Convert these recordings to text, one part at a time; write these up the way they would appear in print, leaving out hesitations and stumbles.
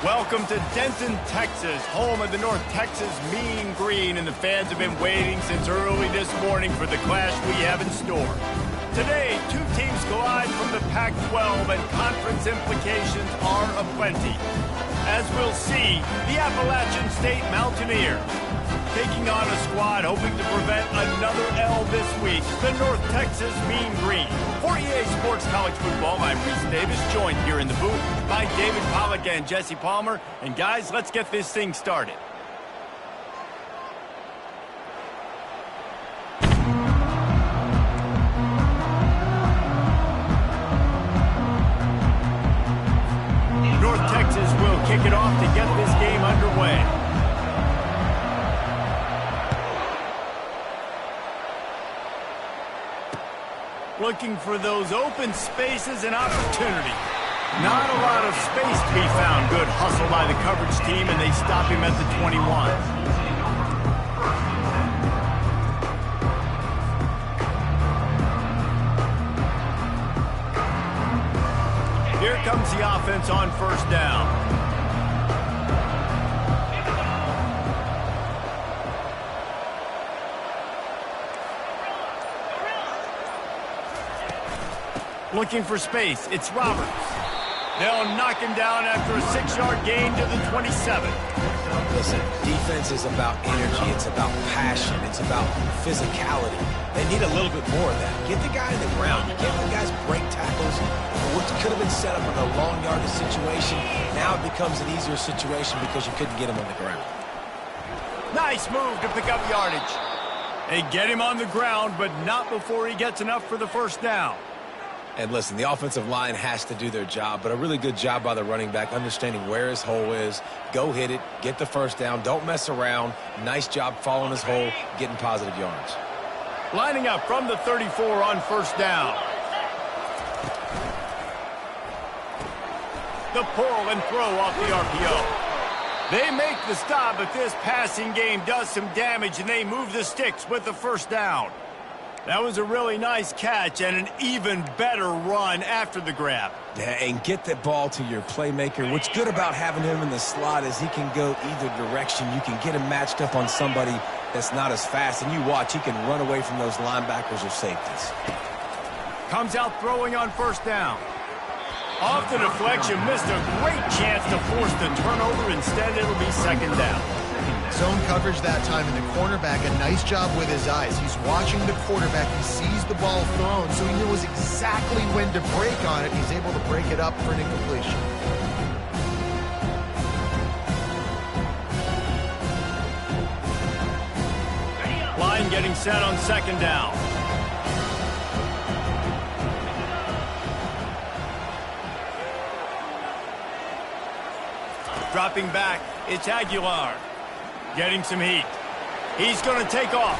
Welcome to Denton, Texas, home of the North Texas Mean Green, and the fans have been waiting since early this morning for the clash we have in store. Today, two teams collide from the Pac-12, and conference implications are aplenty. As we'll see, the Appalachian State Mountaineers taking on a squad hoping to prevent another L this week, the North Texas Mean Green. For EA Sports College Football, I'm Reese Davis, joined here in the booth by David Pollack and Jesse Palmer. And guys, let's get this thing started. North Texas will kick it off to get this game underway. Looking for those open spaces and opportunity. Not a lot of space to be found. Good hustle by the coverage team, and they stop him at the 21. Here comes the offense on first down. Looking for space. It's Roberts. They'll knock him down after a 6-yard gain to the 27. Listen, defense is about energy. It's about passion. It's about physicality. They need a little bit more of that. Get the guy in the ground. You can't let guys break tackles. What could have been set up in a long yardage situation, now it becomes an easier situation because you couldn't get him on the ground. Nice move to pick up yardage. They get him on the ground, but not before he gets enough for the first down. And listen, the offensive line has to do their job, but a really good job by the running back, understanding where his hole is. Go hit it, get the first down, don't mess around. Nice job following his hole, getting positive yards. Lining up from the 34 on first down. The pull and throw off the RPO. They make the stop, but this passing game does some damage, and they move the sticks with the first down. That was a really nice catch and an even better run after the grab. Yeah, and get that ball to your playmaker. What's good about having him in the slot is he can go either direction. You can get him matched up on somebody that's not as fast, and you watch, he can run away from those linebackers or safeties. Comes out throwing on first down. Off the deflection, missed a great chance to force the turnover. Instead, it'll be second down. Zone coverage that time, and the cornerback, a nice job with his eyes. He's watching the quarterback. He sees the ball thrown, so he knows exactly when to break on it. He's able to break it up for an incompletion. Line getting set on second down. Dropping back, it's Aguilar. Getting some heat. He's going to take off.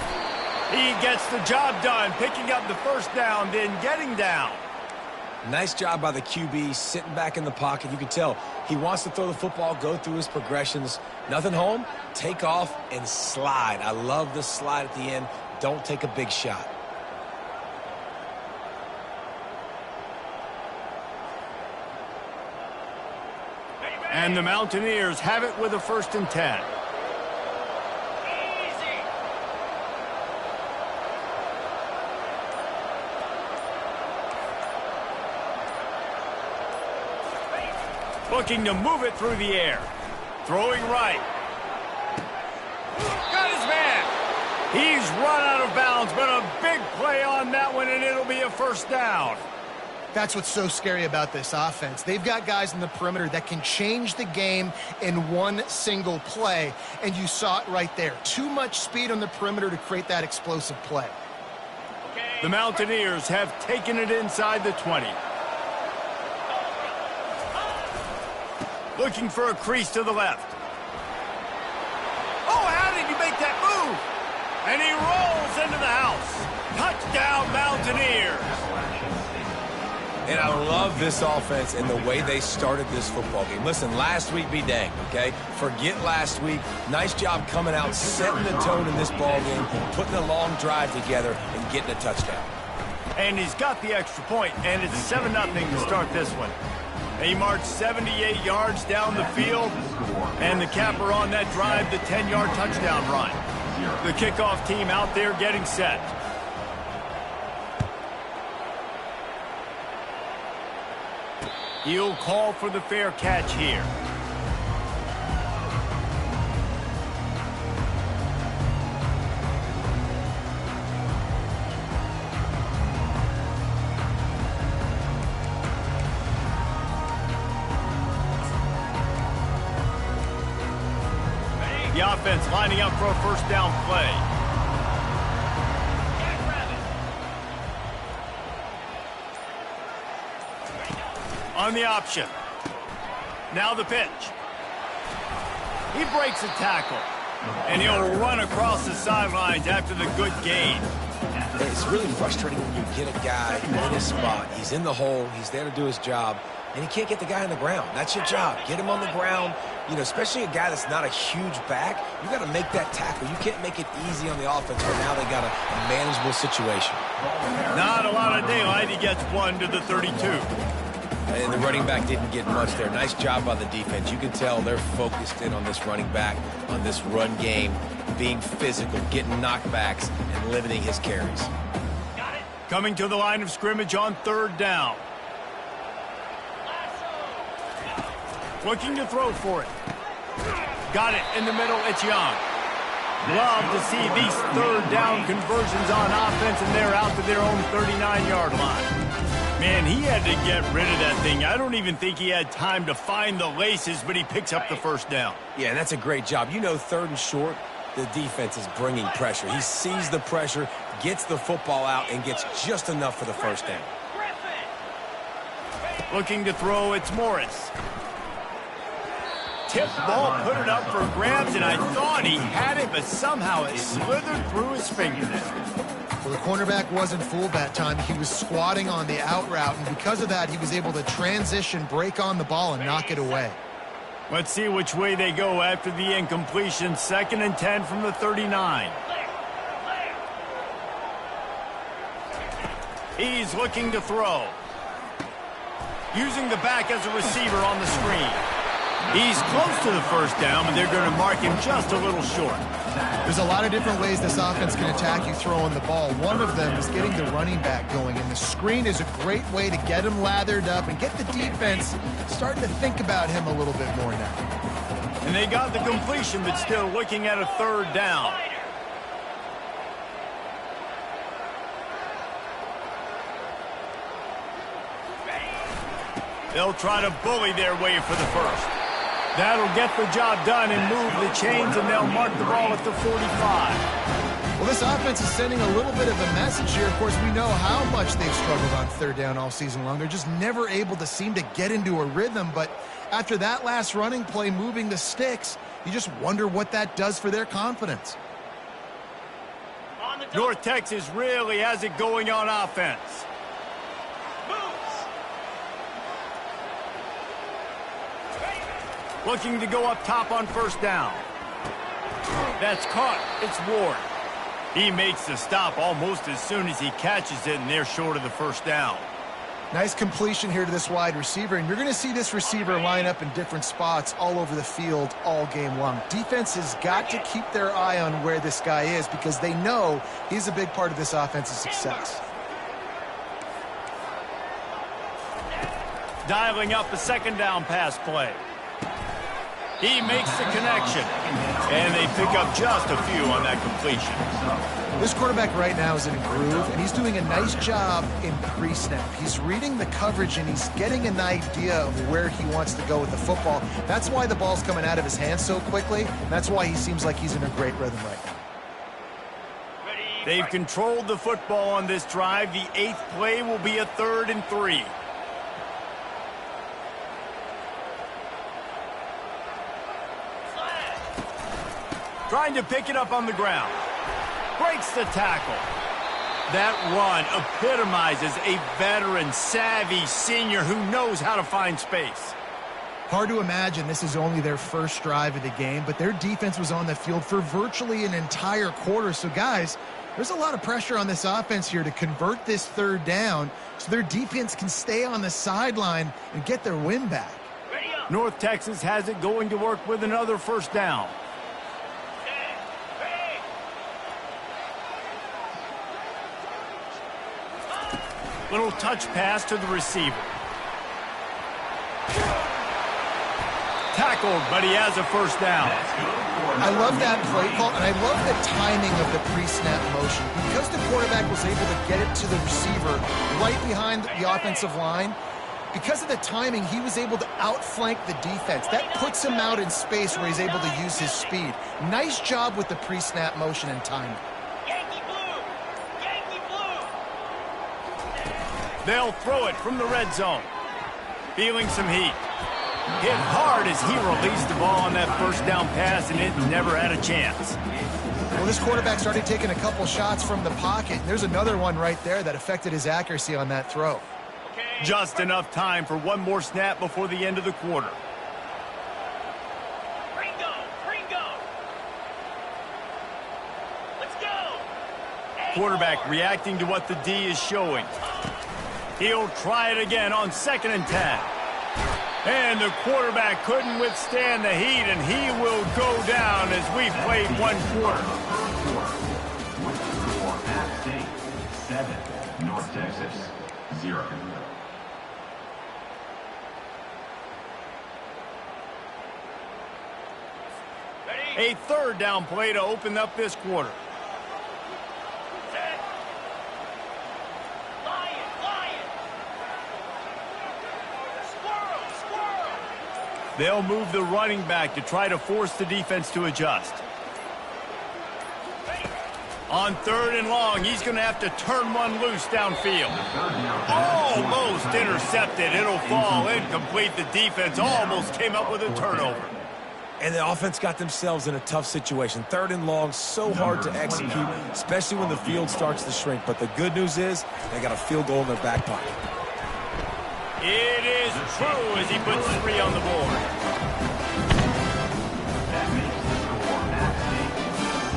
He gets the job done, picking up the first down, then getting down. Nice job by the QB, sitting back in the pocket. You can tell he wants to throw the football, go through his progressions. Nothing home, take off, and slide. I love the slide at the end. Don't take a big shot. And the Mountaineers have it with a 1st and 10. Looking to move it through the air. Throwing right. Got his man. He's run out of bounds, but a big play on that one, and it'll be a first down. That's what's so scary about this offense. They've got guys in the perimeter that can change the game in one single play, and you saw it right there. Too much speed on the perimeter to create that explosive play. The Mountaineers have taken it inside the 20. Looking for a crease to the left. Oh, how did he make that move? And he rolls into the house. Touchdown, Mountaineers. And I love this offense and the way they started this football game. Listen, last week be dang, okay? Forget last week. Nice job coming out, setting the tone in this ball game, putting a long drive together, and getting a touchdown. And he's got the extra point, and it's 7-0 to start this one. He marched 78 yards down the field, and the capper on that drive, the 10-yard touchdown run. The kickoff team out there getting set. He'll call for the fair catch here. The offense lining up for a first down play. On the option. Now the pitch. He breaks a tackle. And he'll run across the sidelines after the good gain. It's really frustrating when you get a guy in his spot. He's in the hole. He's there to do his job. And he can't get the guy on the ground. That's your job. Get him on the ground. You know, especially a guy that's not a huge back. You got to make that tackle. You can't make it easy on the offense, but now they got a manageable situation. Not a lot of daylight. He gets one to the 32. And the running back didn't get much there. Nice job by the defense. You can tell they're focused in on this running back, on this run game, being physical, getting knockbacks, and limiting his carries. Coming to the line of scrimmage on third down. Looking to throw for it. Got it in the middle. It's Young. Love to see these third down conversions on offense, and they're out to their own 39-yard line. Man, he had to get rid of that thing. I don't even think he had time to find the laces, but he picks up the first down. Yeah, that's a great job. You know, third and short, the defense is bringing pressure. He sees the pressure, gets the football out, and gets just enough for the first down. Looking to throw, it's Morris. Tip ball, put it up for grabs, and I thought he had it, but somehow it slithered through his fingers. Well, the cornerback wasn't fooled that time. He was squatting on the out route, and because of that, he was able to transition, break on the ball, and knock it away. Let's see which way they go after the incompletion. 2nd and 10 from the 39. He's looking to throw. Using the back as a receiver on the screen. He's close to the first down, but they're going to mark him just a little short. There's a lot of different ways this offense can attack you throwing the ball. One of them is getting the running back going, and the screen is a great way to get him lathered up and get the defense starting to think about him a little bit more now. And they got the completion, but still looking at a third down. They'll try to bully their way for the first. That'll get the job done and move the chains, and they'll mark the ball at the 45. Well, this offense is sending a little bit of a message here. Of course, we know how much they've struggled on third down all season long. They're just never able to seem to get into a rhythm. But after that last running play, moving the sticks, you just wonder what that does for their confidence. North Texas really has it going on offense. Looking to go up top on first down. That's caught. It's Ward. He makes the stop almost as soon as he catches it, and they're short of the first down. Nice completion here to this wide receiver, and you're going to see this receiver line up in different spots all over the field all game long. Defense has got to keep their eye on where this guy is because they know he's a big part of this offense's success. Dialing up a second down pass play. He makes the connection, and they pick up just a few on that completion. This quarterback right now is in a groove, and he's doing a nice job in pre-snap. He's reading the coverage, and he's getting an idea of where he wants to go with the football. That's why the ball's coming out of his hands so quickly, and that's why he seems like he's in a great rhythm right now. They've controlled the football on this drive. The 8th play will be a 3rd and 3. Trying to pick it up on the ground. Breaks the tackle. That run epitomizes a veteran, savvy senior who knows how to find space. Hard to imagine this is only their first drive of the game, but their defense was on the field for virtually an entire quarter. So, guys, There's a lot of pressure on this offense here to convert this third down so their defense can stay on the sideline and get their win back. North Texas has it going to work with another first down. Little touch pass to the receiver. Tackled, but he has a first down. I love that play call, and I love the timing of the pre-snap motion. Because the quarterback was able to get it to the receiver right behind the offensive line, because of the timing, he was able to outflank the defense. That puts him out in space where he's able to use his speed. Nice job with the pre-snap motion and timing. Yankee blue! Yankee blue! They'll throw it from the red zone. Feeling some heat. Hit hard as he released the ball on that first down pass, and it never had a chance. Well, this quarterback started taking a couple shots from the pocket. There's another one right there that affected his accuracy on that throw. Just enough time for one more snap before the end of the quarter. Ringo! Ringo! Let's go! Quarterback reacting to what the D is showing. He'll try it again on 2nd and 10. And the quarterback couldn't withstand the heat, and he will go down as we played one quarter. With the score, App State 7, North Texas 0. A third down play to open up this quarter. Set. Lion! Lion! Squirrel! Squirrel! They'll move the running back to try to force the defense to adjust. On 3rd and long, he's going to have to turn one loose downfield. Almost intercepted. It'll fall incomplete. The defense almost came up with a turnover. And the offense got themselves in a tough situation. 3rd and long, so hard to execute, especially when the field starts to shrink. But the good news is they got a field goal in their back pocket. It is true as he puts 3 on the board.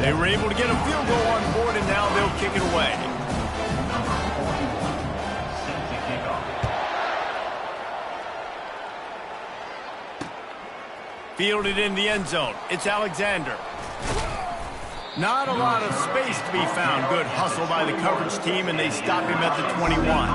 They were able to get a field goal on board, and now they'll kick it away. Fielded in the end zone. It's Alexander. Not a lot of space to be found. Good hustle by the coverage team, and they stop him at the 21.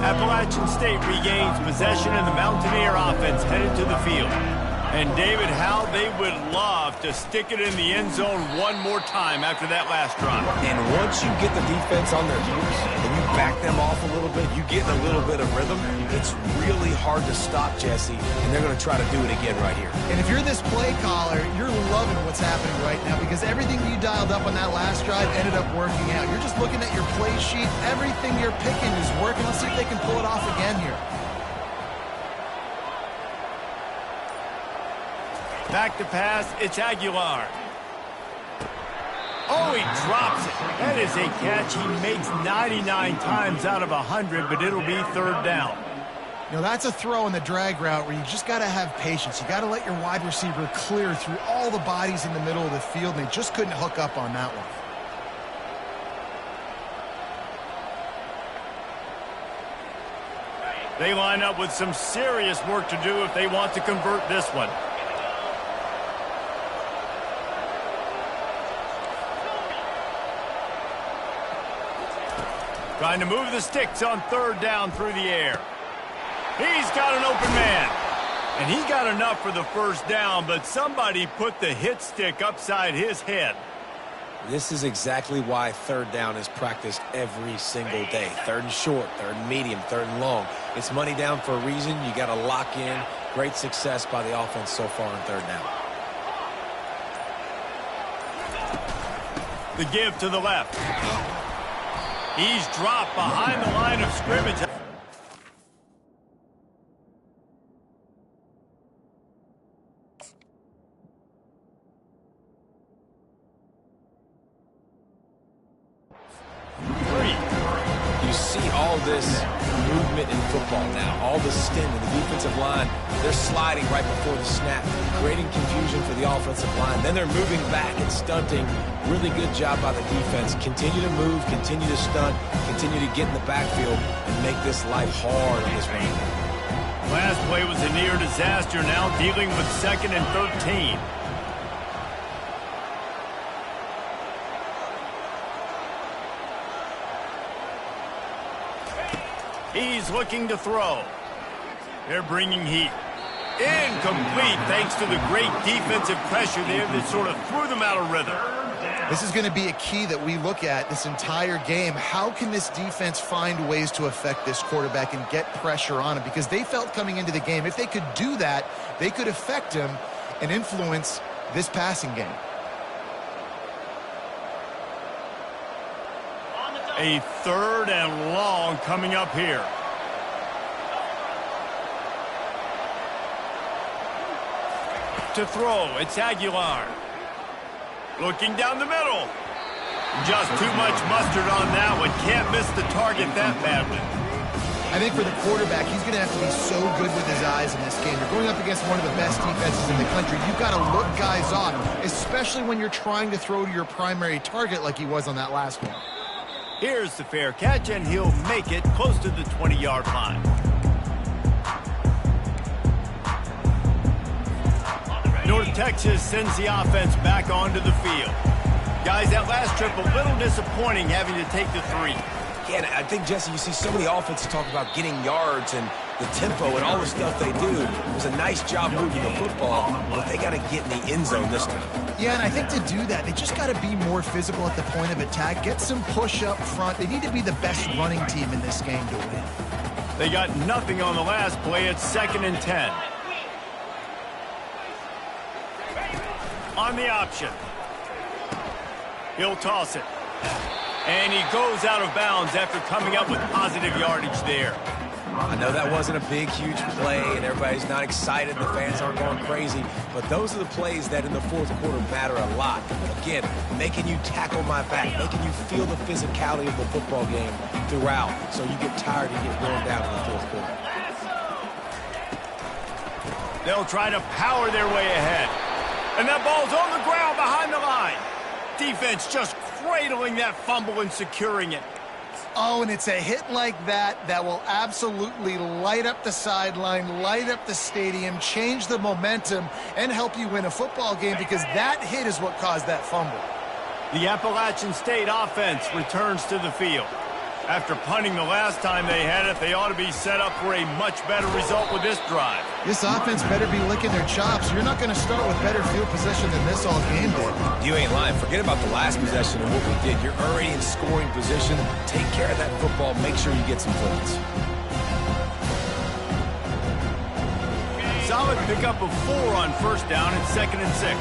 Appalachian State regains possession, and the Mountaineer offense headed to the field. And David, how they would love to stick it in the end zone one more time after that last drive. And once you get the defense on their heels and you back them off a little bit, you get a little bit of rhythm, it's really hard to stop, Jesse, and they're going to try to do it again right here. And if you're this play caller, you're loving what's happening right now because everything you dialed up on that last drive ended up working out. You're just looking at your play sheet. Everything you're picking is working. Let's see if they can pull it off again here. Back to pass, it's Aguilar. Oh, he drops it. That is a catch he makes 99 times out of 100, but it'll be 3rd down. You know, that's a throw in the drag route where you just got to have patience. You got to let your wide receiver clear through all the bodies in the middle of the field, and they just couldn't hook up on that one. They line up with some serious work to do if they want to convert this one. Trying to move the sticks on 3rd down through the air. He's got an open man. And he got enough for the first down, but somebody put the hit stick upside his head. This is exactly why 3rd down is practiced every single day. 3rd and short, 3rd and medium, 3rd and long. It's money down for a reason. You got to lock in. Great success by the offense so far on 3rd down. The give to the left. He's dropped behind the line of scrimmage. call this movement in football now. All the stint in the defensive line, they're sliding right before the snap, creating confusion for the offensive line. Then they're moving back and stunting. Really good job by the defense. Continue to move, continue to stunt, continue to get in the backfield and make this life hard on this running back. Last play was a near disaster, now dealing with 2nd and 13. He's looking to throw. They're bringing heat. Incomplete thanks to the great defensive pressure there that sort of threw them out of rhythm. This is going to be a key that we look at this entire game. How can this defense find ways to affect this quarterback and get pressure on him? Because they felt coming into the game, if they could do that, they could affect him and influence this passing game. A 3rd and long coming up here. To throw, it's Aguilar. Looking down the middle. Just too much mustard on that one. Can't miss the target that badly. I think for the quarterback, he's going to have to be so good with his eyes in this game. You're going up against one of the best defenses in the country. You've got to look guys off, especially when you're trying to throw to your primary target like he was on that last one. Here's the fair catch, and he'll make it close to the 20-yard line. North Texas sends the offense back onto the field. Guys, that last trip a little disappointing having to take the 3. Yeah, and I think, Jesse, you see so many offenses talk about getting yards and the tempo and all the stuff they do. It was a nice job moving the football, but they got to get in the end zone this time. Yeah, and I think to do that, they just got to be more physical at the point of attack, get some push up front. They need to be the best running team in this game to win. They got nothing on the last play. It's 2nd and 10. On the option. He'll toss it. And he goes out of bounds after coming up with positive yardage there. I know that wasn't a big, huge play, and everybody's not excited. The fans aren't going crazy. But those are the plays that in the 4th quarter matter a lot. Again, making you tackle my back, making you feel the physicality of the football game throughout, so you get tired and get worn down in the 4th quarter. They'll try to power their way ahead. And that ball's on the ground behind the line. Defense just cradling that fumble and securing it. Oh, and it's a hit like that that will absolutely light up the sideline, light up the stadium, change the momentum, and help you win a football game because that hit is what caused that fumble. The Appalachian State offense returns to the field. After punting the last time they had it, they ought to be set up for a much better result with this drive. This offense better be licking their chops. You're not going to start with better field position than this all game did. You ain't lying. Forget about the last possession and what we did. You're already in scoring position. Take care of that football. Make sure you get some points. Solid pickup of 4 on 1st down and 2nd and 6.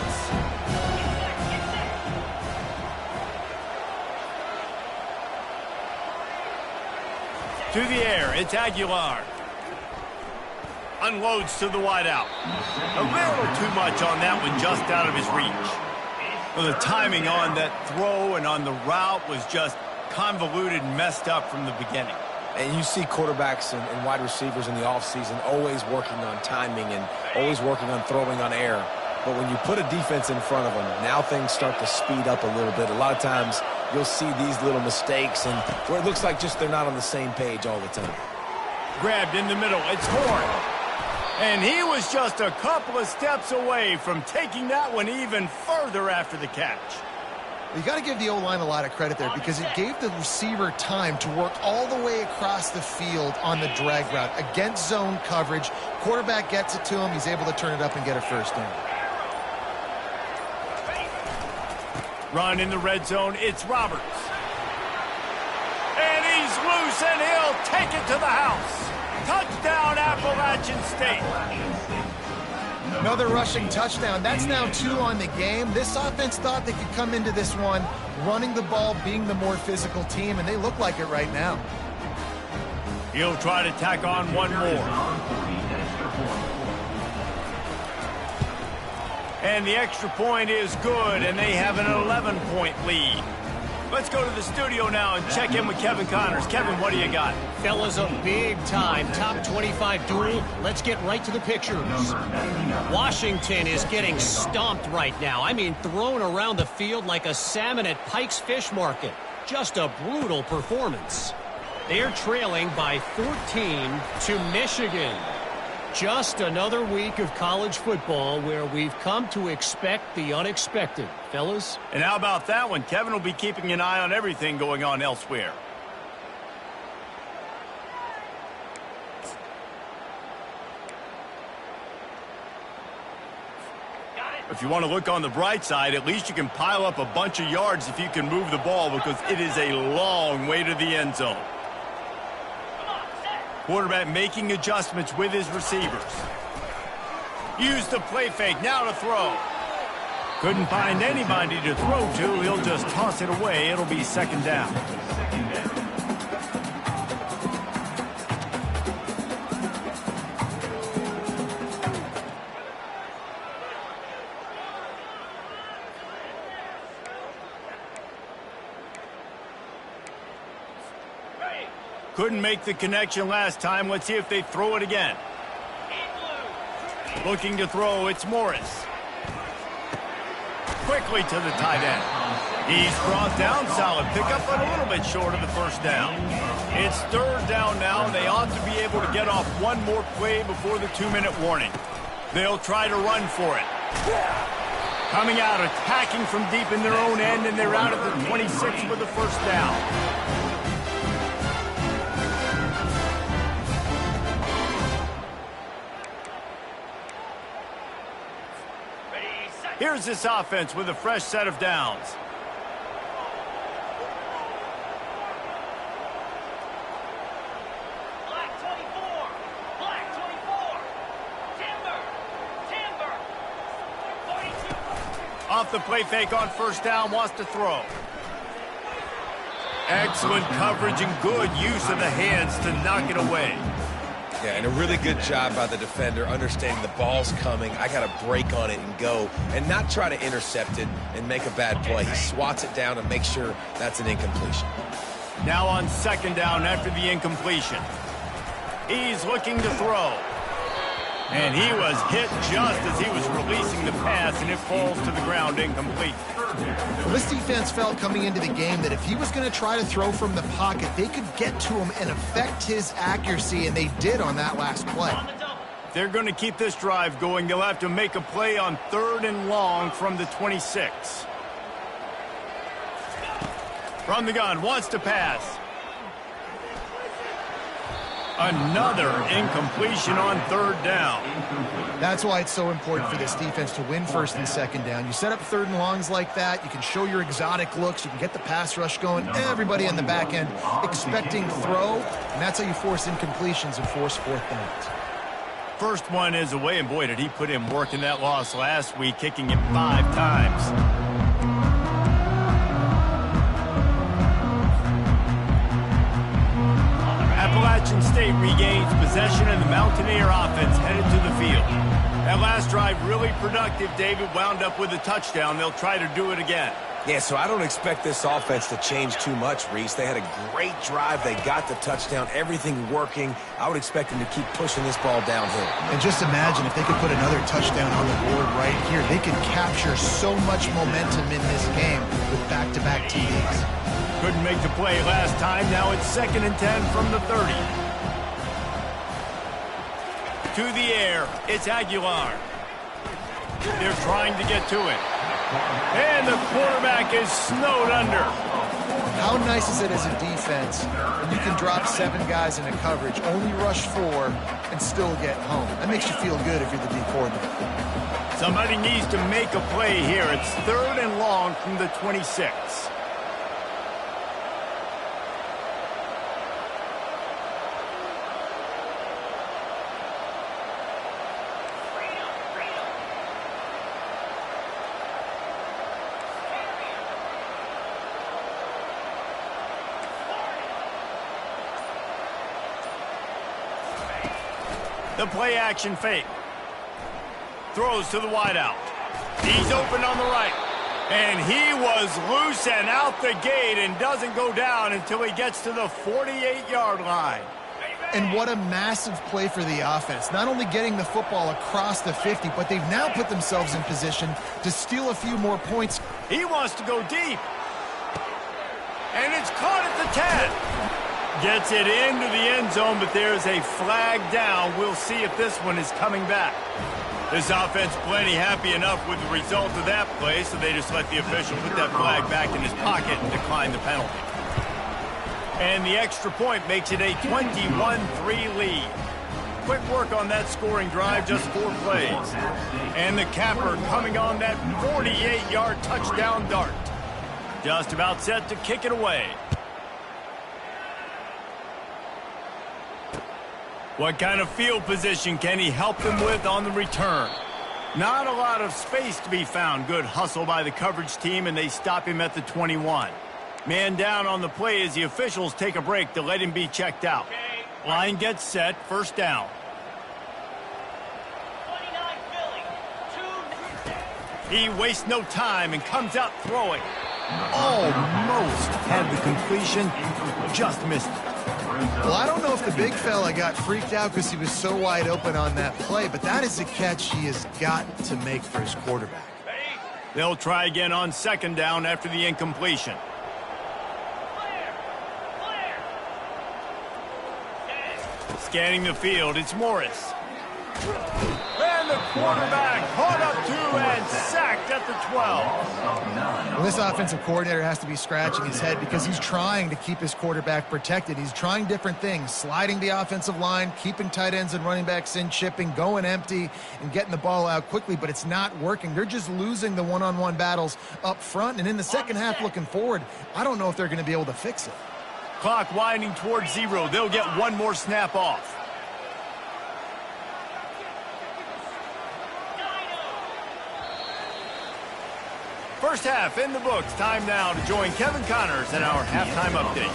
To the air, it's Aguilar. Unloads to the wideout. A little too much on that one, just out of his reach. Well, the timing on that throw and on the route was just convoluted and messed up from the beginning. And you see quarterbacks and wide receivers in the offseason always working on timing and always working on throwing on air. But when you put a defense in front of them, now things start to speed up a little bit. A lot of times you'll see these little mistakes and where it looks like just they're not on the same page all the time. Grabbed in the middle. It's Horn. And he was just a couple of steps away from taking that one even further after the catch. You got to give the O-line a lot of credit there because it gave the receiver time to work all the way across the field on the drag route against zone coverage. Quarterback gets it to him. He's able to turn it up and get a 1st down. Run in the red zone. It's Roberts. And he's loose, and he'll take it to the house. Touchdown, Appalachian State. Another rushing touchdown. That's now 2 on the game. This offense thought they could come into this one running the ball, being the more physical team, and they look like it right now. He'll try to tack on one more. And the extra point is good, and they have an 11-point lead. Let's go to the studio now and check in with Kevin Connors. Kevin, what do you got? Fellas, a big-time top 25 duel. Let's get right to the pictures. Washington is getting stomped right now. I mean, thrown around the field like a salmon at Pike's Fish Market. Just a brutal performance. They're trailing by 14 to Michigan. Just another week of college football where we've come to expect the unexpected, fellas. And how about that one? Kevin will be keeping an eye on everything going on elsewhere. If you want to look on the bright side, at least you can pile up a bunch of yards if you can move the ball, because it is a long way to the end zone. Quarterback making adjustments with his receivers. Use the play fake, now to throw. Couldn't find anybody to throw to. He'll just toss it away. It'll be second down. Couldn't make the connection last time. Let's see if they throw it again. Looking to throw, it's Morris. Quickly to the tight end. He's brought down, solid pickup, but a little bit short of the first down. It's third down now. They ought to be able to get off one more play before the 2-minute warning. They'll try to run for it. Coming out, attacking from deep in their own end, and they're out at the 26 with the first down. Here's this offense with a fresh set of downs. Black 24. Black 24. Timber. 42. Off the play fake on first down, wants to throw. Excellent coverage and good use of the hands to knock it away. Yeah, and a really good job by the defender, understanding the ball's coming. I got to break on it and go, and not try to intercept it and make a bad play. He swats it down and makes sure that's an incompletion. Now on second down after the incompletion. He's looking to throw. And he was hit just as he was releasing the pass, and it falls to the ground incomplete. Well, this defense felt coming into the game that if he was going to try to throw from the pocket, they could get to him and affect his accuracy, and they did on that last play. They're going to keep this drive going. They'll have to make a play on third and long from the 26. From the gun, wants to pass. Another incompletion on third down. That's why it's so important for this defense to win first and second down. You set up third and longs like that, you can show your exotic looks, you can get the pass rush going, everybody on the back end expecting throw, and that's how you force incompletions and force fourth downs. First one is away, and boy, did he put in work in that loss last week, kicking it 5 times. Appalachian State regains possession, and the Mountaineer offense headed to the field. That last drive really productive. David wound up with a touchdown. They'll try to do it again. Yeah, so I don't expect this offense to change too much, Reese. They had a great drive. They got the touchdown, everything working. I would expect them to keep pushing this ball downhill. And just imagine if they could put another touchdown on the board right here. They could capture so much momentum in this game with back-to-back TDs. Couldn't make the play last time. Now it's 2nd and 10 from the 30. To the air, it's Aguilar. They're trying to get to it. And the quarterback is snowed under. How nice is it as a defense when you can drop 7 guys into coverage, only rush 4, and still get home? That makes you feel good if you're the D coordinator. Somebody needs to make a play here. It's 3rd and long from the 26. The play action fake. Throws to the wideout. He's open on the right. And he was loose and out the gate and doesn't go down until he gets to the 48-yard line. And what a massive play for the offense. Not only getting the football across the 50, but they've now put themselves in position to steal a few more points. He wants to go deep. And it's caught at the 10. Gets it into the end zone, but there's a flag down. We'll see if this one is coming back. This offense plenty happy enough with the result of that play, so they just let the official put that flag back in his pocket and decline the penalty. And the extra point makes it a 21-3 lead. Quick work on that scoring drive, just 4 plays. And the capper coming on that 48-yard touchdown dart. Just about set to kick it away. What kind of field position can he help them with on the return? Not a lot of space to be found. Good hustle by the coverage team, and they stop him at the 21. Man down on the play as the officials take a break to let him be checked out. Line gets set, first down. 29 Philly. He wastes no time and comes out throwing. Almost had the completion, just missed it. Well, I don't know if the big fella got freaked out because he was so wide open on that play, but that is a catch he has got to make for his quarterback. They'll try again on second down after the incompletion. Scanning the field, it's Morris. And the quarterback caught up to and sacked at the 12. Well, this offensive coordinator has to be scratching his head because he's trying to keep his quarterback protected. He's trying different things, sliding the offensive line, keeping tight ends and running backs in, chipping, going empty, and getting the ball out quickly, but it's not working. They're just losing the one-on-one battles up front, and in the second half looking forward, I don't know if they're going to be able to fix it. Clock winding towards 0. They'll get one more snap off. First half in the books. Time now to join Kevin Connors in our halftime update.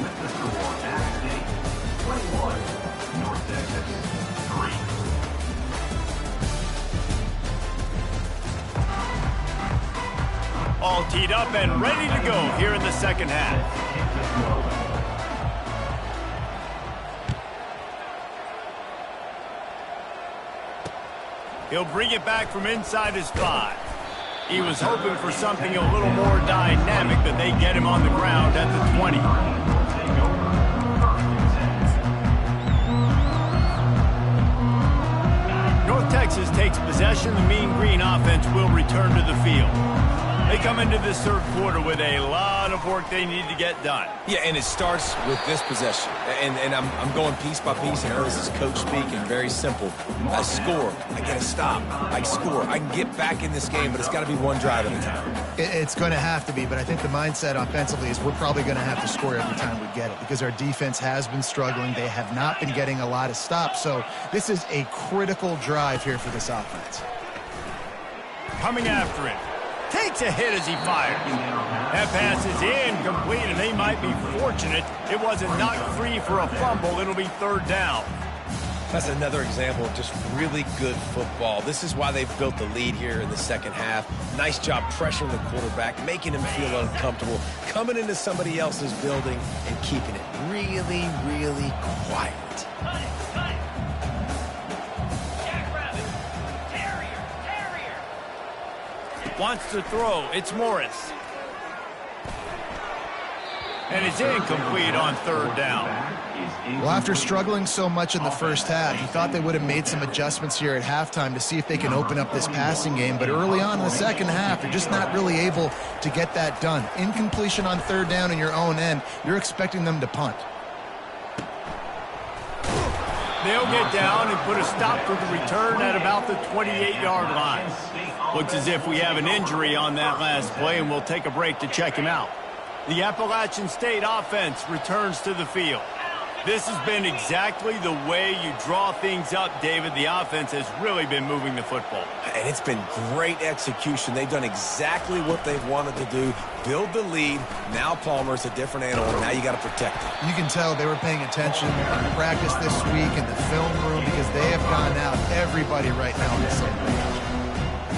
With the score at State 21, North Texas 3. All teed up and ready to go here in the second half. He'll bring it back from inside his 5. He was hoping for something a little more dynamic, but they get him on the ground at the 20. North Texas takes possession. The Mean Green offense will return to the field. They come into this third quarter with a lot of work they need to get done. Yeah, and it starts with this possession. And I'm going piece by piece, and this is coach speaking, very simple. I score, I get a stop, I score. I can get back in this game, but it's got to be one drive at a time. It's going to have to be, but I think the mindset offensively is we're probably going to have to score every time we get it because our defense has been struggling. They have not been getting a lot of stops, so this is a critical drive here for this offense. Coming after it. Takes a hit as he fires. That pass is incomplete, and they might be fortunate it wasn't knocked free for a fumble. It'll be third down. That's another example of just really good football. This is why they've built the lead here in the second half. Nice job pressuring the quarterback, making him feel uncomfortable, coming into somebody else's building and keeping it really, really quiet. Wants to throw. It's Morris. And it's incomplete on third down. Well, after struggling so much in the first half, you thought they would have made some adjustments here at halftime to see if they can open up this passing game. But early on in the second half, they're just not really able to get that done. Incompletion on third down in your own end, you're expecting them to punt. They'll get down and put a stop to the return at about the 28-yard line. Looks as if we have an injury on that last play, and we'll take a break to check him out. The Appalachian State offense returns to the field. This has been exactly the way you draw things up, David. The offense has really been moving the football. And it's been great execution. They've done exactly what they've wanted to do. Build the lead. Now Palmer's a different animal. Now you got to protect it. You can tell they were paying attention in practice this week in the film room because they have gone out everybody right now in the same page.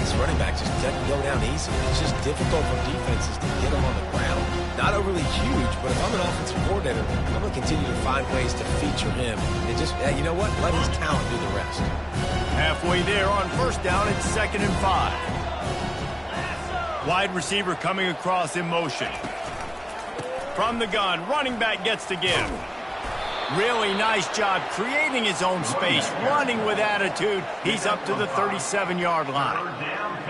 this running back just doesn't go down easy. It's just difficult for defenses to get him on the ground. Not overly huge, but if I'm an offensive coordinator, I'm going to continue to find ways to feature him. And just, you know what? Let his talent do the rest. Halfway there on first down, it's 2nd and 5. Wide receiver coming across in motion. From the gun, running back gets to give. Really nice job creating his own space, running with attitude. He's up to the 37-yard line.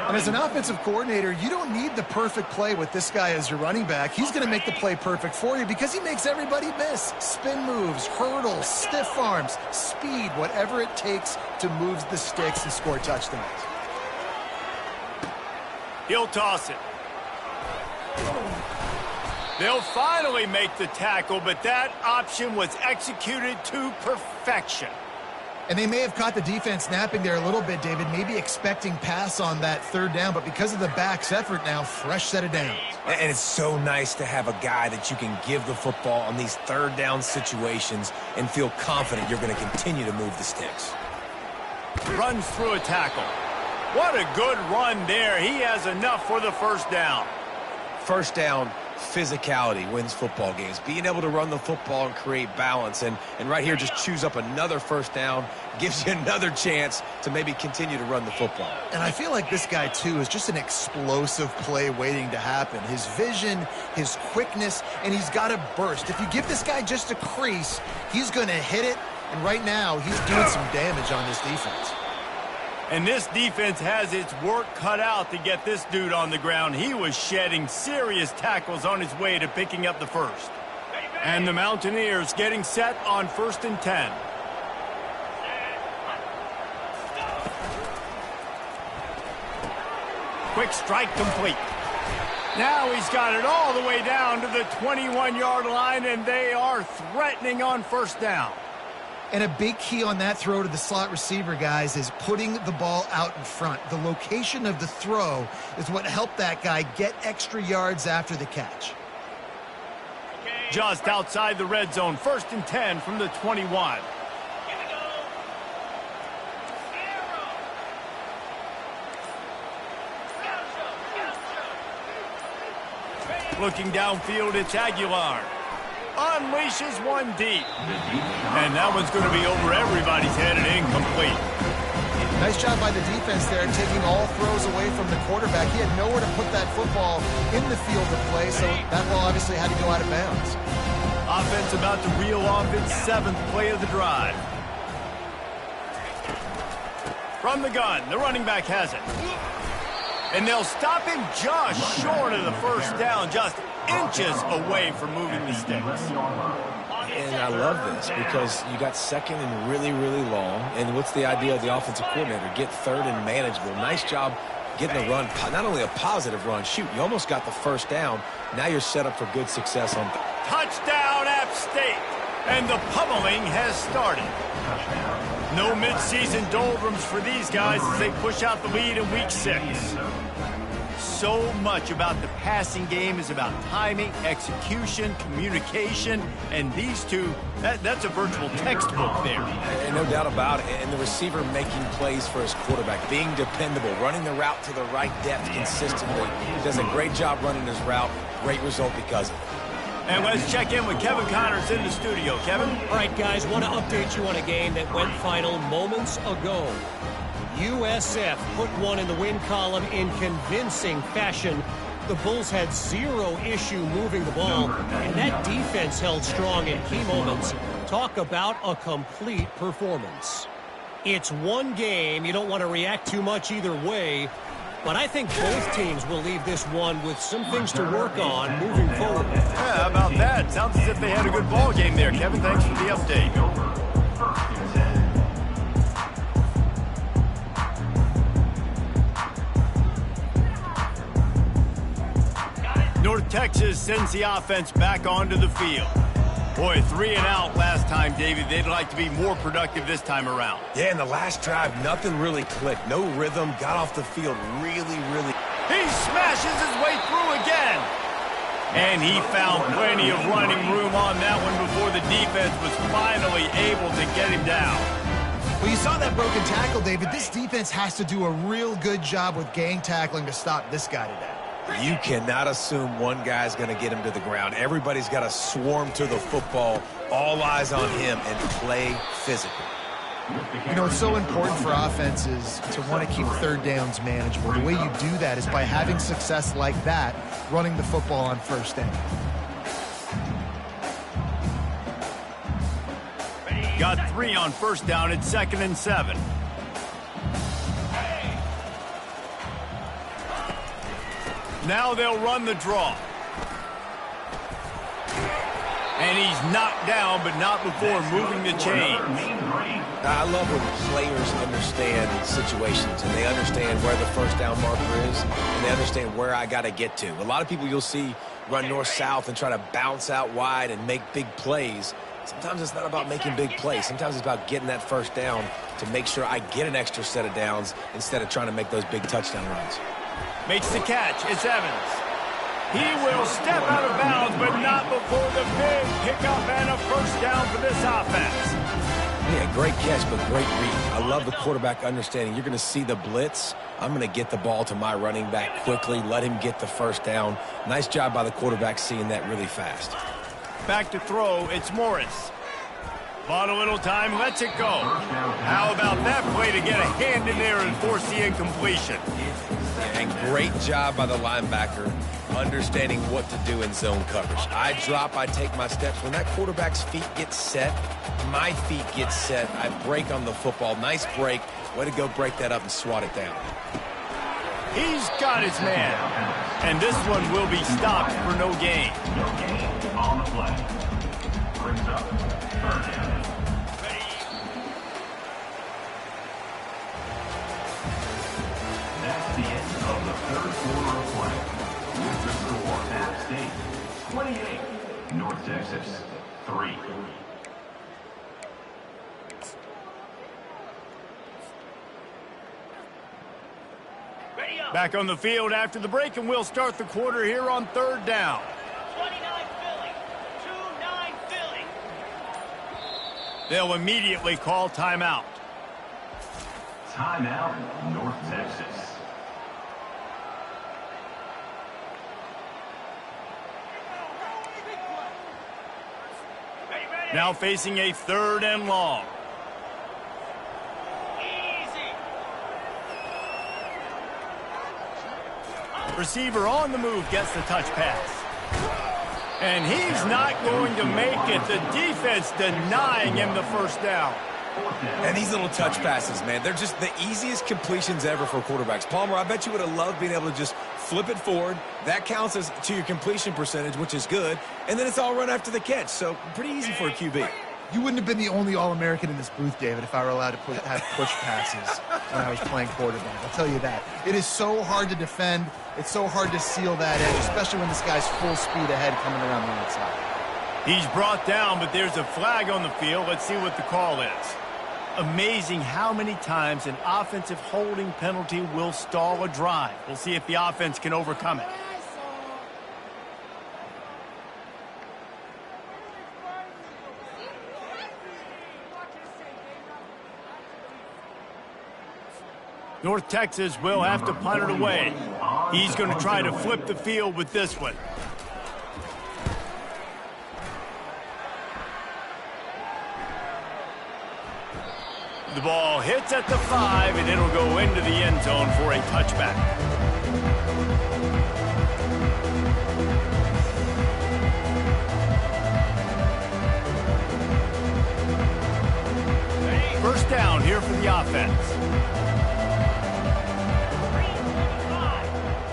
And as an offensive coordinator, you don't need the perfect play with this guy as your running back. He's going to make the play perfect for you because he makes everybody miss. Spin moves, hurdles, stiff arms, speed, whatever it takes to move the sticks and score touchdowns. He'll toss it. They'll finally make the tackle, but that option was executed to perfection. And they may have caught the defense napping there a little bit, David, maybe expecting pass on that 3rd down, but because of the back's effort now, fresh set of downs. And it's so nice to have a guy that you can give the football on these 3rd down situations and feel confident you're going to continue to move the sticks. Runs through a tackle. What a good run there. He has enough for the 1st down. First down, physicality wins football games. Being able to run the football and create balance. And right here, just choose up another 1st down, gives you another chance to maybe continue to run the football. And I feel like this guy, too, is just an explosive play waiting to happen. His vision, his quickness, and he's got a burst. If you give this guy just a crease, he's going to hit it. And right now, he's doing some damage on this defense. And this defense has its work cut out to get this dude on the ground. He was shedding serious tackles on his way to picking up the 1st. And the Mountaineers getting set on 1st and 10. Quick strike complete. Now he's got it all the way down to the 21-yard line, and they are threatening on 1st down. And a big key on that throw to the slot receiver, guys, is putting the ball out in front. The location of the throw is what helped that guy get extra yards after the catch. Just outside the red zone, 1st and 10 from the 21. Looking downfield, it's Aguilar. Unleashes one deep. And that one's going to be over everybody's head and incomplete. Nice job by the defense there, taking all throws away from the quarterback. He had nowhere to put that football in the field of play, so that ball obviously had to go out of bounds. Offense about to reel off its 7th play of the drive. From the gun, the running back has it. And they'll stop him just short of the 1st down, just inches away from moving the sticks. And I love this because you got 2nd and really, really long. And what's the idea of the offensive coordinator? Get 3rd and manageable. Nice job getting the run. Not only a positive run, shoot, you almost got the 1st down. Now you're set up for good success on touchdown App State. And the pummeling has started. No midseason doldrums for these guys as they push out the lead in week 6. So much about the passing game is about timing, execution, communication, and these two, that's a virtual textbook there. And no doubt about it. And the receiver making plays for his quarterback, being dependable, running the route to the right depth consistently. He does a great job running his route. Great result because of it. And let's check in with Kevin Connors in the studio. Kevin? All right, guys, want to update you on a game that went final moments ago. USF put one in the win column in convincing fashion. The Bulls had 0 issue moving the ball, and that defense held strong in key moments. Talk about a complete performance. It's one game. You don't want to react too much either way. But I think both teams will leave this one with some things to work on moving forward. Yeah, how about that? Sounds as if they had a good ball game there. Kevin, thanks for the update. North Texas sends the offense back onto the field. Boy, 3 and out last time, David. They'd like to be more productive this time around. Yeah, in the last drive, nothing really clicked. No rhythm. Got off the field really. He smashes his way through again. And he found plenty of running room on that one before the defense was finally able to get him down. Well, you saw that broken tackle, David. This defense has to do a real good job with gang tackling to stop this guy today. You cannot assume one guy's going to get him to the ground. Everybody's got to swarm to the football, all eyes on him, and play physical. You know, it's so important for offenses to want to keep third downs manageable. The way you do that is by having success like that, running the football on first down. Got 3 on first down at 2nd and 7. Now they'll run the draw. And he's knocked down, but not before moving the chains. I love when players understand situations and they understand where the first down marker is and they understand where I got to get to. A lot of people you'll see run north-south and try to bounce out wide and make big plays. Sometimes it's not about making big plays. Sometimes it's about getting that first down to make sure I get an extra set of downs instead of trying to make those big touchdown runs. Makes the catch. It's Evans. He will step out of bounds, but not before the big pickup and a first down for this offense. Yeah, great catch, but great read. I love the quarterback understanding. You're going to see the blitz. I'm going to get the ball to my running back quickly, let him get the first down. Nice job by the quarterback seeing that really fast. Back to throw, it's Morris. Bought a little time, lets it go. How about that play to get a hand in there and force the incompletion? And great job by the linebacker understanding what to do in zone coverage. I drop, I take my steps. When that quarterback's feet get set, my feet get set. I break on the football. Nice break. Way to go break that up and swat it down. He's got his man. And this one will be stopped for no gain. No gain on the play. Brings up 3rd down. That's the end of the 3rd quarter of play. With the score, App State 28, North Texas 3. Back on the field after the break, and we'll start the quarter here on 3rd down. 29 Philly. 2-9 Philly. They'll immediately call timeout. Timeout, North Texas. Now facing a 3rd and long. Easy. Receiver on the move gets the touch pass. And he's not going to make it. The defense denying him the first down. And these little touch passes, man, they're just the easiest completions ever for quarterbacks. Palmer, I bet you would have loved being able to just flip it forward. That counts as to your completion percentage, which is good. And then it's all run after the catch. So pretty easy for a QB. You wouldn't have been the only All-American in this booth, David, if I were allowed to have push passes when I was playing quarterback. I'll tell you that. It is so hard to defend. It's so hard to seal that edge, especially when this guy's full speed ahead coming around the outside. He's brought down, but there's a flag on the field. Let's see what the call is. Amazing how many times an offensive holding penalty will stall a drive. We'll see if the offense can overcome it. North Texas will have to punt it away. He's going to try to flip the field with this one. The ball hits at the 5, and it'll go into the end zone for a touchback. First down here for the offense.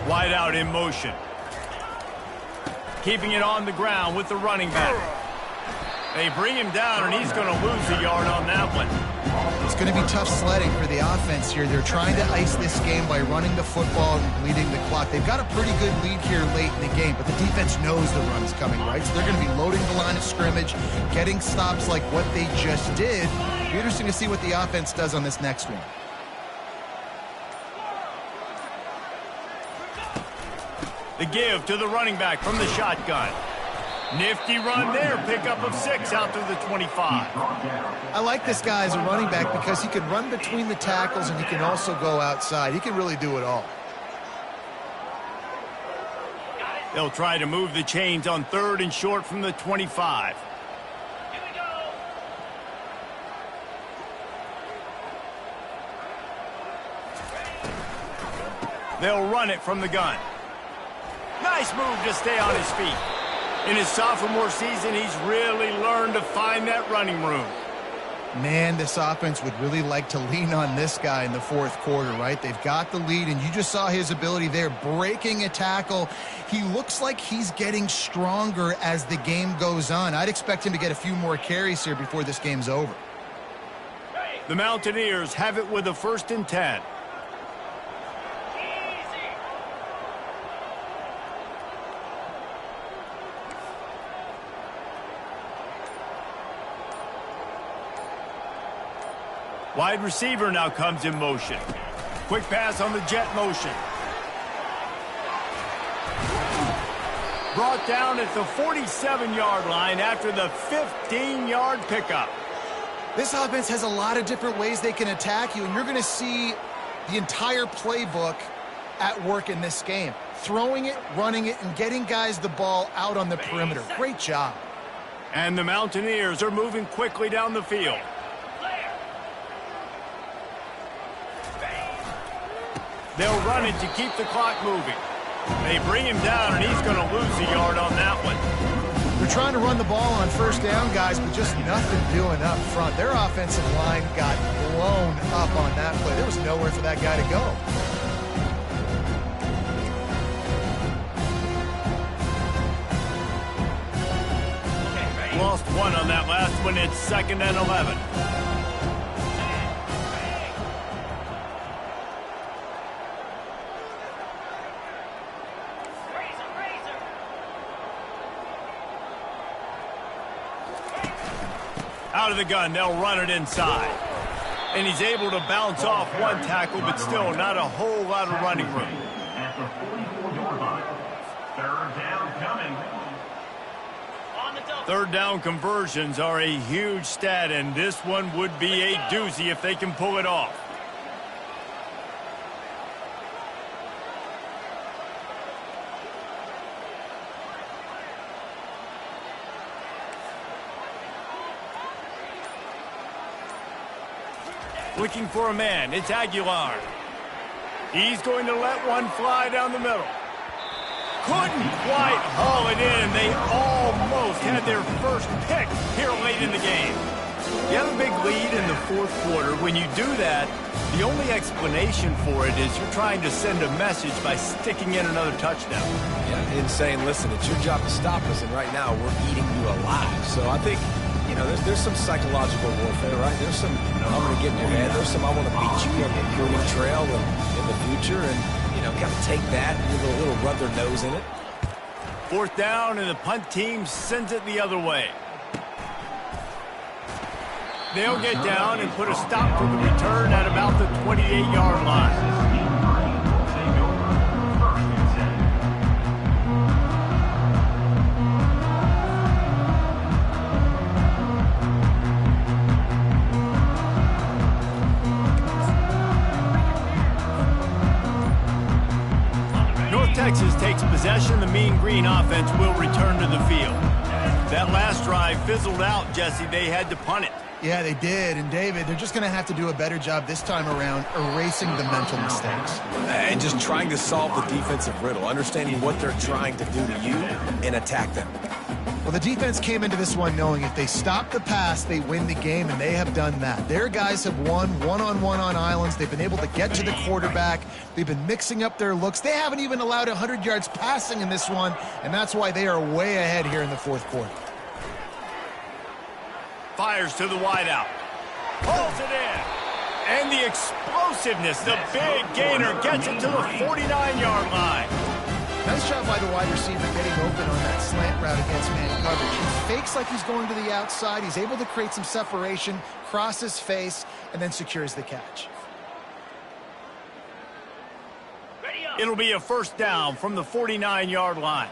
Wide out in motion. Keeping it on the ground with the running back. They bring him down, and he's going to lose a yard on that one. It's going to be tough sledding for the offense here. They're trying to ice this game by running the football and bleeding the clock. They've got a pretty good lead here late in the game, but the defense knows the run's coming, right? So they're going to be loading the line of scrimmage, getting stops like what they just did. It'll be interesting to see what the offense does on this next one. The give to the running back from the shotgun. Nifty run there. Pickup of 6 out to the 25. I like this guy as a running back because he can run between the tackles and he can also go outside. He can really do it all. They'll try to move the chains on 3rd and short from the 25. Here we go. They'll run it from the gun. Nice move to stay on his feet. In his sophomore season, he's really learned to find that running room. Man, this offense would really like to lean on this guy in the 4th quarter, right? They've got the lead, and you just saw his ability there, breaking a tackle. He looks like he's getting stronger as the game goes on. I'd expect him to get a few more carries here before this game's over. The Mountaineers have it with a 1st and 10. Wide receiver now comes in motion. Quick pass on the jet motion. Brought down at the 47-yard line after the 15-yard pickup. This offense has a lot of different ways they can attack you, and you're going to see the entire playbook at work in this game. Throwing it, running it, and getting guys the ball out on the perimeter. Great job. And the Mountaineers are moving quickly down the field. They'll run it to keep the clock moving. They bring him down, and he's going to lose a yard on that one. They're trying to run the ball on 1st down, guys, but just nothing doing up front. Their offensive line got blown up on that play. There was nowhere for that guy to go. Lost 1 on that last one. It's 2nd and 11. Out of the gun, they'll run it inside. And he's able to bounce off 1 tackle, but still not a whole lot of running room. At the 44-yard line. 3rd down coming. On the double. 3rd down conversions are a huge stat, and this one would be a doozy if they can pull it off. Looking for a man. It's Aguilar. He's going to let one fly down the middle. Couldn't quite haul it in. They almost had their first pick here late in the game. You have a big lead in the 4th quarter. When you do that, the only explanation for it is you're trying to send a message by sticking in another touchdown. Yeah, and saying, listen, it's your job to stop us, and right now we're eating you alive. So I think, you know, there's some psychological warfare, right? There's some, I'm going to get in your head. There's some, I want to beat you on the recruiting trail in the future, and, you know, kind of take that and give it a little rub their nose in it. 4th down, and the punt team sends it the other way. They'll get down and put a stop to the return at about the 28-yard line. Texas takes possession. The Mean Green offense will return to the field. That last drive fizzled out, Jesse. They had to punt it. Yeah, they did. And, David, they're just going to have to do a better job this time around erasing the mental mistakes. And just trying to solve the defensive riddle, understanding what they're trying to do to you and attack them. Well, the defense came into this one knowing if they stop the pass, they win the game, and they have done that. Their guys have won one-on-one on islands. They've been able to get to the quarterback. They've been mixing up their looks. They haven't even allowed 100 yards passing in this one, and that's why they are way ahead here in the 4th quarter. Fires to the wideout. Pulls it in. And the explosiveness, the big gainer gets it to the 49-yard line. Nice job by the wide receiver getting open on that slant route against man coverage. He fakes like he's going to the outside. He's able to create some separation, cross his face, and then secures the catch. It'll be a 1st down from the 49-yard line.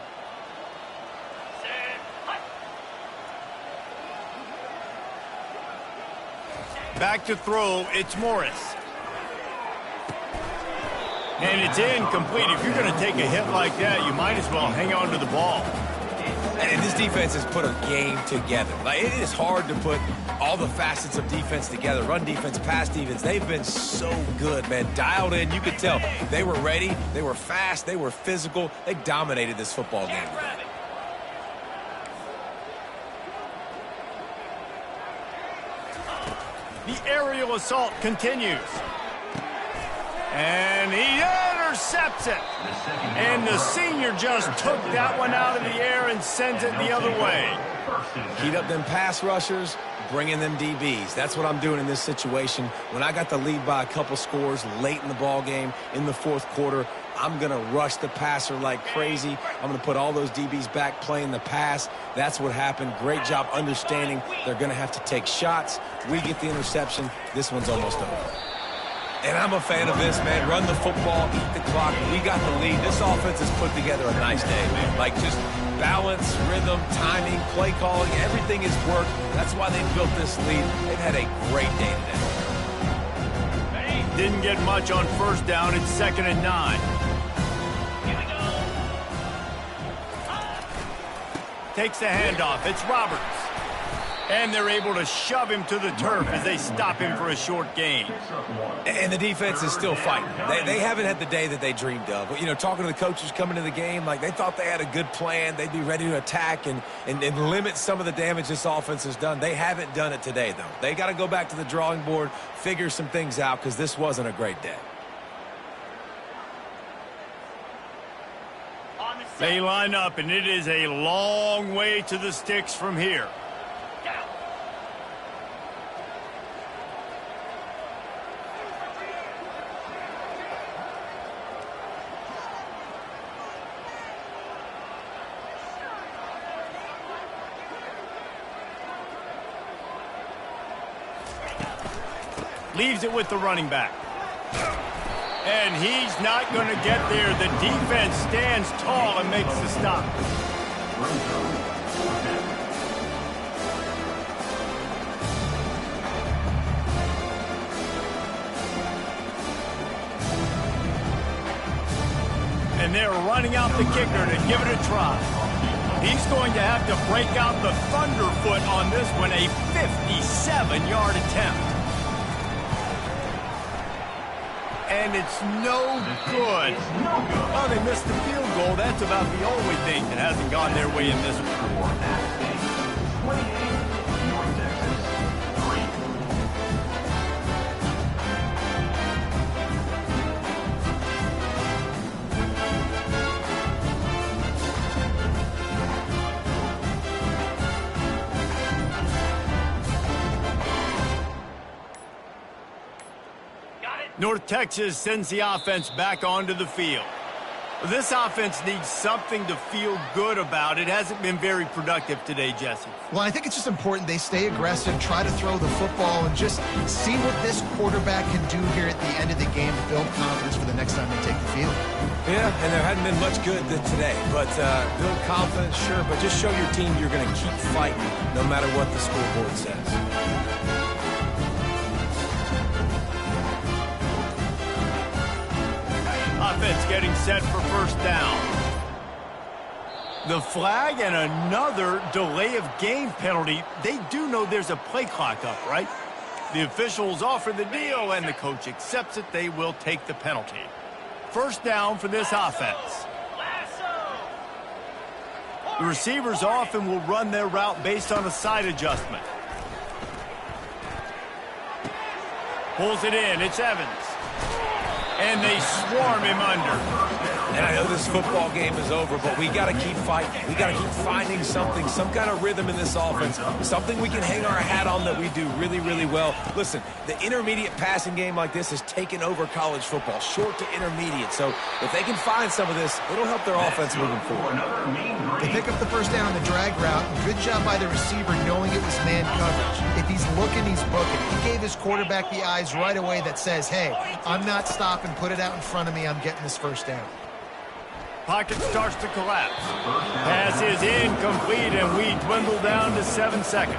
Set. Back to throw, it's Morris. And it's incomplete. If you're going to take a hit like that, you might as well hang on to the ball. And this defense has put a game together. Like, it is hard to put all the facets of defense together. Run defense, pass defense. They've been so good, man. Dialed in. You could tell they were ready. They were fast. They were physical. They dominated this football game. The aerial assault continues. And he intercepts it. And the senior just took that one out of the air and sends it the other way. Heat up them pass rushers, bring in them DBs. That's what I'm doing in this situation. When I got the lead by a couple scores late in the ball game, in the fourth quarter, I'm going to rush the passer like crazy. I'm going to put all those DBs back playing the pass. That's what happened. Great job understanding they're going to have to take shots. We get the interception. This one's almost over. And I'm a fan of this, man. Run the football, eat the clock. We got the lead. This offense has put together a nice day, man. Like, just balance, rhythm, timing, play calling, everything has worked. That's why they built this lead. They've had a great day today. Didn't get much on first down. It's 2nd and 9. Here we go. Takes the handoff. It's Roberts. And they're able to shove him to the turf as they stop him for a short gain. And the defense is still fighting. They haven't had the day that they dreamed of. But, you know, talking to the coaches coming to the game, like, they thought they had a good plan. They'd be ready to attack and limit some of the damage this offense has done. They haven't done it today, though. They got to go back to the drawing board, figure some things out, because this wasn't a great day. They line up, and it is a long way to the sticks from here. Leaves it with the running back. And he's not going to get there. The defense stands tall and makes the stop. And they're running out the kicker to give it a try. He's going to have to break out the thunderfoot on this one, a 57-yard attempt. And it's no good. Oh, they missed the field goal. That's about the only thing that hasn't gone their way in this one. 28, North North Texas sends the offense back onto the field. This offense needs something to feel good about. It hasn't been very productive today, Jesse. Well, I think it's just important they stay aggressive, try to throw the football, and just see what this quarterback can do here at the end of the game to build confidence for the next time they take the field. Yeah, and there hadn't been much good today. But build confidence, sure, but just show your team you're going to keep fighting no matter what the scoreboard says. Offense getting set for first down. The flag and another delay of game penalty. They do know there's a play clock up, right? The officials offer the deal, and the coach accepts it. They will take the penalty. First down for this offense. The receivers often will run their route based on a side adjustment. Pulls it in. It's Evans. And they swarm him under. And I know this football game is over, but we got to keep fighting. We got to keep finding something, some kind of rhythm in this offense, something we can hang our hat on that we do really, really well. Listen, the intermediate passing game like this has taken over college football, short to intermediate. So if they can find some of this, it'll help their offense moving forward. They pick up the first down on the drag route. Good job by the receiver knowing it was man coverage. If he's looking, he's booking. He gave his quarterback the eyes right away that says, hey, I'm not stopping, put it out in front of me, I'm getting this first down. Pocket starts to collapse. Pass is incomplete, and we dwindle down to 7 seconds.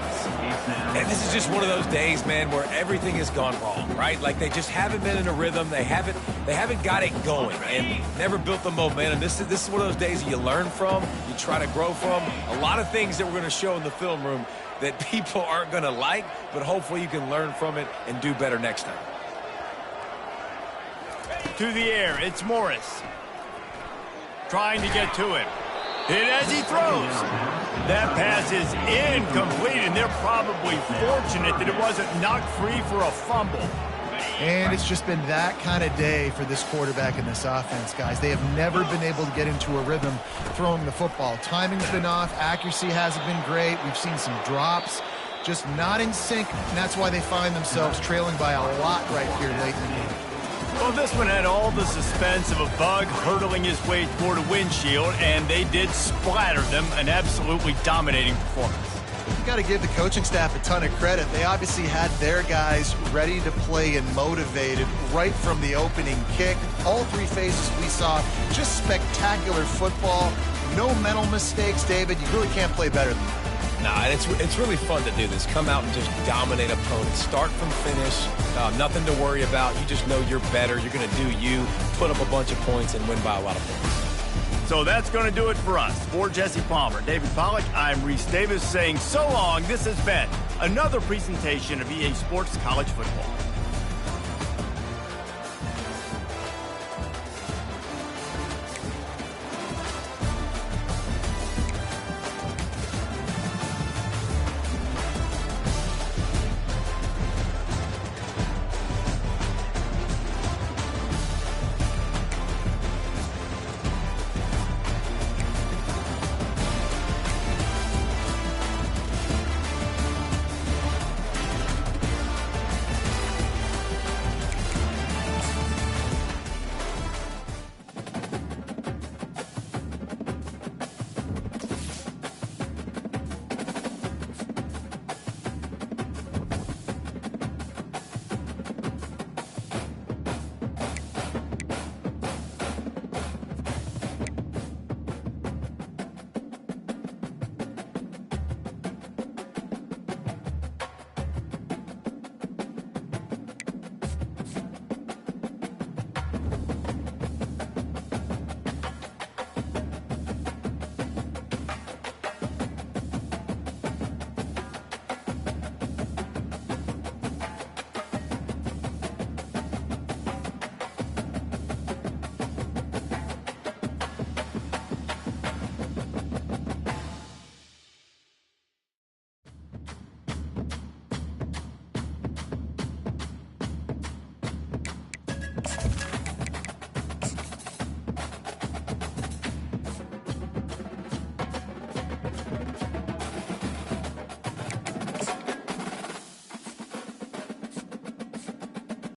And this is just one of those days, man, where everything has gone wrong, right? Like they just haven't been in a rhythm. They haven't got it going and never built the momentum. This is one of those days that you learn from, you try to grow from. A lot of things that we're going to show in the film room that people aren't going to like, but hopefully you can learn from it and do better next time. To the air, it's Morris. Trying to get to him. Hit as he throws. That pass is incomplete, and they're probably fortunate that it wasn't knocked free for a fumble. And it's just been that kind of day for this quarterback and this offense, guys. They have never been able to get into a rhythm throwing the football. Timing's been off. Accuracy hasn't been great. We've seen some drops. Just not in sync, and that's why they find themselves trailing by a lot right here late in the game. Well, this one had all the suspense of a bug hurtling his way toward a windshield, and they did splatter them, an absolutely dominating performance. You got to give the coaching staff a ton of credit. They obviously had their guys ready to play and motivated right from the opening kick. All three phases we saw, just spectacular football. No mental mistakes, David. You really can't play better than that. Nah, it's really fun to do this. Come out and just dominate opponents. Start from finish. Nothing to worry about. You just know you're better. You're going to do you, put up a bunch of points, and win by a lot of points. So that's going to do it for us. For Jesse Palmer, David Pollack, I'm Reese Davis saying so long. This has been another presentation of EA Sports College Football.